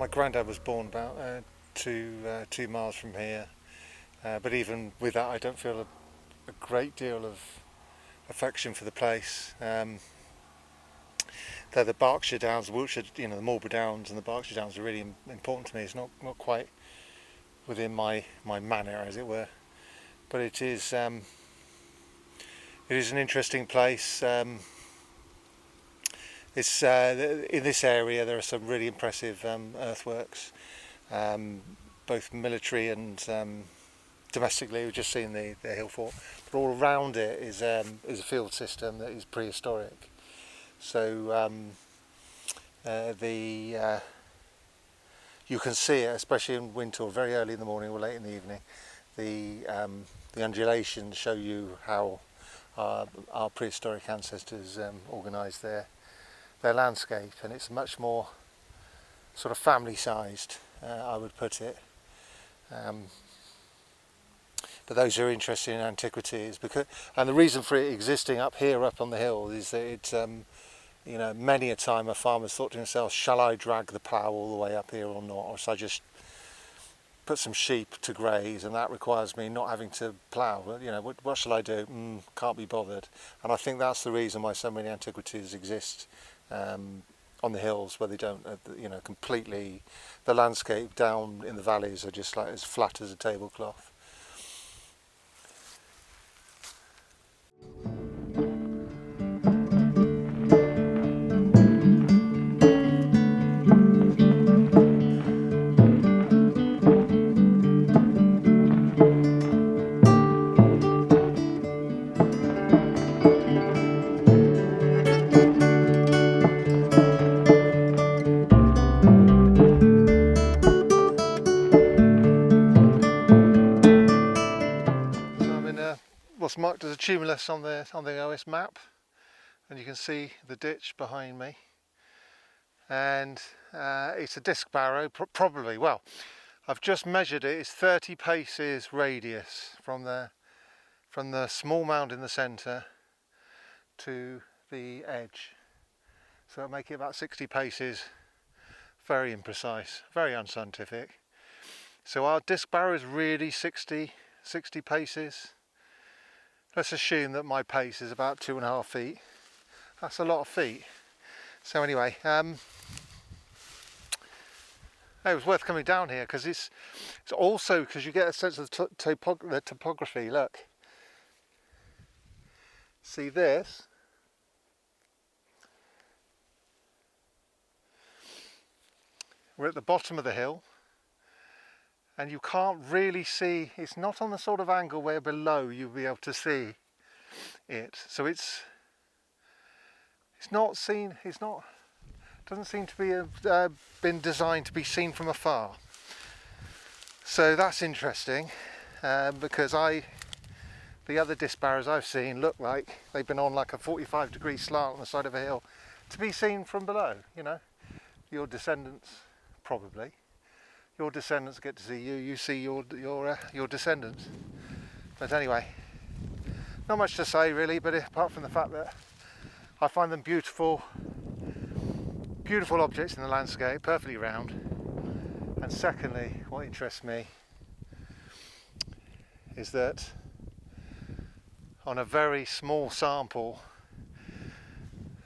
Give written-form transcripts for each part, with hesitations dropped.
My granddad was born about 2 miles from here, but even with that I don't feel a great deal of affection for the place. They're the Berkshire Downs, Wiltshire, the Marlborough Downs and the Berkshire Downs are really important to me. It's not quite within my manor, as it were, but it is an interesting place. It's in this area there are some really impressive earthworks, both military and domestically. We've just seen the hill fort, but all around it is a field system that is prehistoric. So you can see it, especially in winter or very early in the morning or late in the evening. The undulations show you how our prehistoric ancestors organised their landscape, and it's much more sort of family-sized, I would put it. But those who are interested in antiquities, and the reason for it existing up here, up on the hill, is that it's many a time a farmer's thought to himself, shall I drag the plough all the way up here or not, or shall I just put some sheep to graze, and that requires me not having to plough. What shall I do? Can't be bothered. And I think that's the reason why so many antiquities exist on the hills, where they don't, completely, the landscape down in the valleys are just like as flat as a tablecloth. What's marked as a tumulus on the OS map, and you can see the ditch behind me, and it's a disc barrow, probably. Well, I've just measured it. It's 30 paces radius from the small mound in the centre to the edge, so it'll make it about 60 paces. Very imprecise, very unscientific. So our disc barrow is really 60 paces. Let's assume that my pace is about 2.5 feet. That's a lot of feet. So anyway, it was worth coming down here because it's also because you get a sense of the topography. Look, see this? We're at the bottom of the hill, and you can't really see, it's not on the sort of angle where below you'll be able to see it. So it's not seen, doesn't seem to be been designed to be seen from afar. So that's interesting, because the other disc barrows I've seen look like they've been on like a 45-degree slant on the side of a hill to be seen from below. Your descendants probably. Your descendants get to see you, you see your descendants. But anyway, not much to say really, but apart from the fact that I find them beautiful objects in the landscape, perfectly round. And secondly, what interests me is that on a very small sample,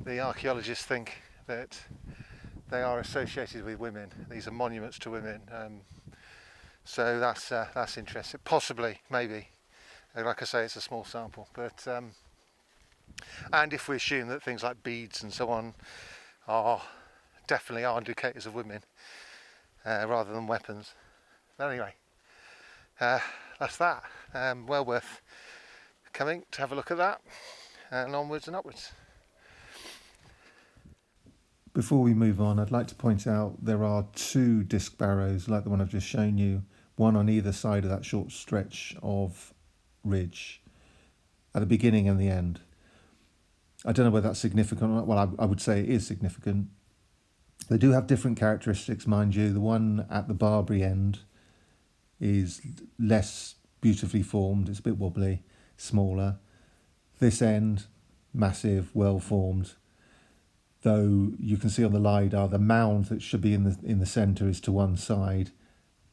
the archaeologists think that they are associated with women. These are monuments to women, so that's interesting. Possibly, maybe. Like I say, it's a small sample, but and if we assume that things like beads and so on definitely are indicators of women rather than weapons. But anyway, that's that. Well worth coming to have a look at that, and onwards and upwards. Before we move on, I'd like to point out there are 2 disc barrows like the one I've just shown you, one on either side of that short stretch of ridge at the beginning and the end. I don't know whether that's significant or not. Well, I would say it is significant. They do have different characteristics, mind you. The one at the Barbary end is less beautifully formed, it's a bit wobbly, smaller. This end, massive, well formed. though you can see on the LiDAR the mound that should be in the centre is to one side.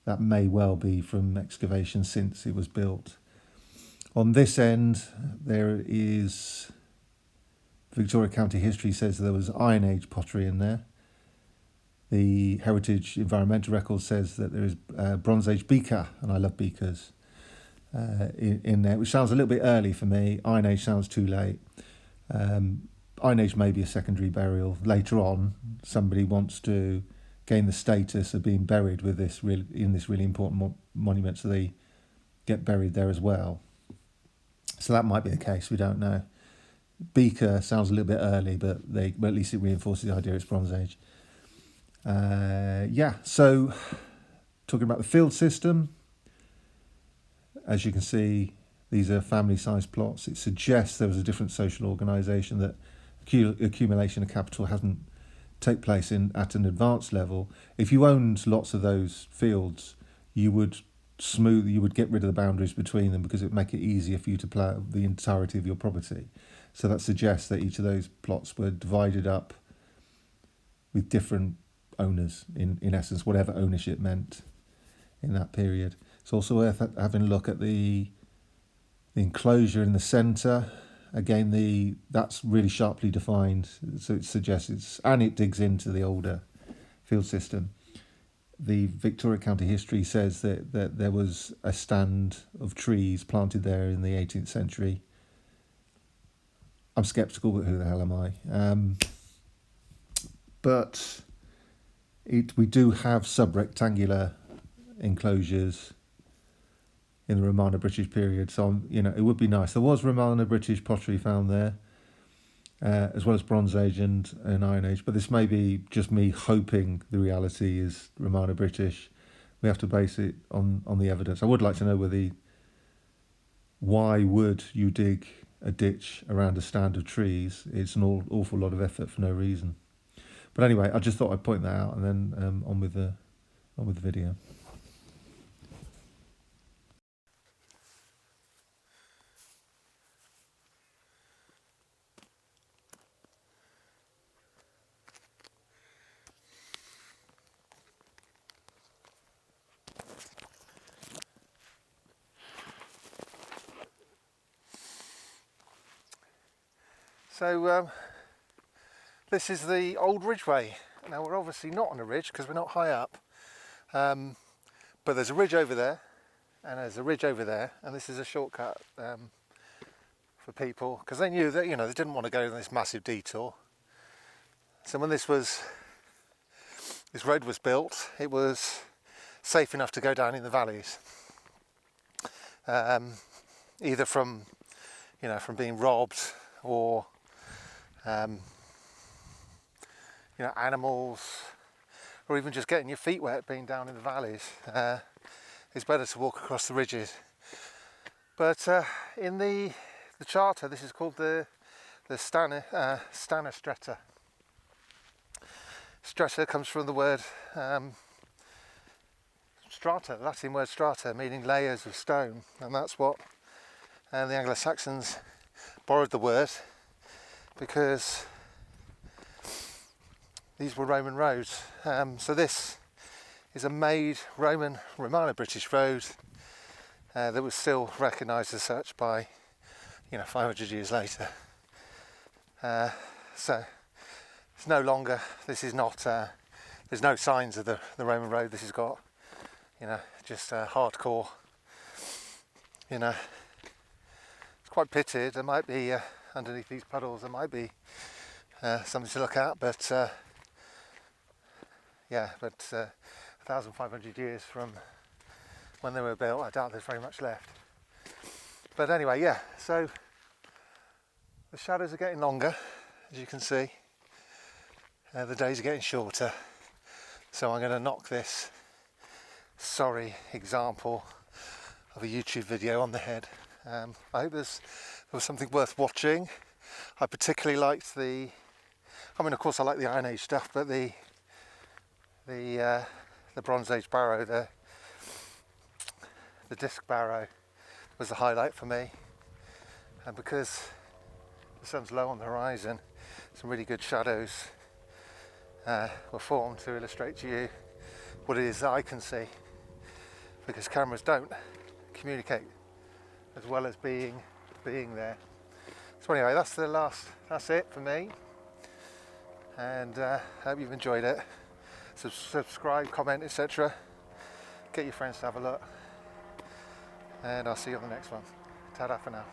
That may well be from excavation since it was built. On this end, there is Victoria County history says there was Iron Age pottery in there. The Heritage Environmental Record says that there is Bronze Age beaker, and I love beakers, in there, which sounds a little bit early for me. Iron Age sounds too late. Iron Age may be a secondary burial. Later on, somebody wants to gain the status of being buried with this in this really important monument, so they get buried there as well. So that might be the case, we don't know. Beaker sounds a little bit early, but at least it reinforces the idea it's Bronze Age. So talking about the field system, as you can see, these are family-sized plots. It suggests there was a different social organisation, that accumulation of capital hasn't take place at an advanced level. If you owned lots of those fields, you would get rid of the boundaries between them, because it would make it easier for you to plough the entirety of your property. So that suggests that each of those plots were divided up with different owners, in essence, whatever ownership meant in that period. It's also worth having a look at the enclosure in the centre. Again, that's really sharply defined, so it suggests it digs into the older field system. The Victoria County history says that there was a stand of trees planted there in the 18th century. I'm sceptical, but who the hell am I? But we do have sub-rectangular enclosures in the Romano-British period, so it would be nice. There was Romano-British pottery found there, as well as Bronze Age and Iron Age, but this may be just me hoping the reality is Romano-British. We have to base it on the evidence. I would like to know why would you dig a ditch around a stand of trees? It's an awful lot of effort for no reason. But anyway, I just thought I'd point that out, and then on with the video. So this is the old ridgeway. Now we're obviously not on a ridge because we're not high up, but there's a ridge over there and there's a ridge over there, and this is a shortcut for people, because they knew that they didn't want to go on this massive detour. So when this road was built, it was safe enough to go down in the valleys, either from being robbed or animals, or even just getting your feet wet being down in the valleys. It's better to walk across the ridges. But in the charter, this is called the Stana strata. Strata comes from the word strata, the Latin word strata, meaning layers of stone, and that's what the Anglo-Saxons borrowed the word, because these were Roman roads. So this is a made Romano-British road that was still recognised as such by 500 years later. So it's no longer, this is not, there's no signs of the Roman road. This has got just hardcore, it's quite pitted. There might be underneath these puddles, there might be something to look at, but 1,500 years from when they were built, I doubt there's very much left. But anyway, so the shadows are getting longer, as you can see. The days are getting shorter, so I'm going to knock this sorry example of a YouTube video on the head. I hope there was something worth watching. I particularly liked of course I like the Iron Age stuff, but the Bronze Age barrow, the disc barrow, was the highlight for me, and because the sun's low on the horizon, some really good shadows were formed to illustrate to you what it is that I can see, because cameras don't communicate as well as being there. So anyway, that's it for me, and hope you've enjoyed it. Subscribe, comment, etc. Get your friends to have a look, and I'll see you on the next one. Ta-da for now.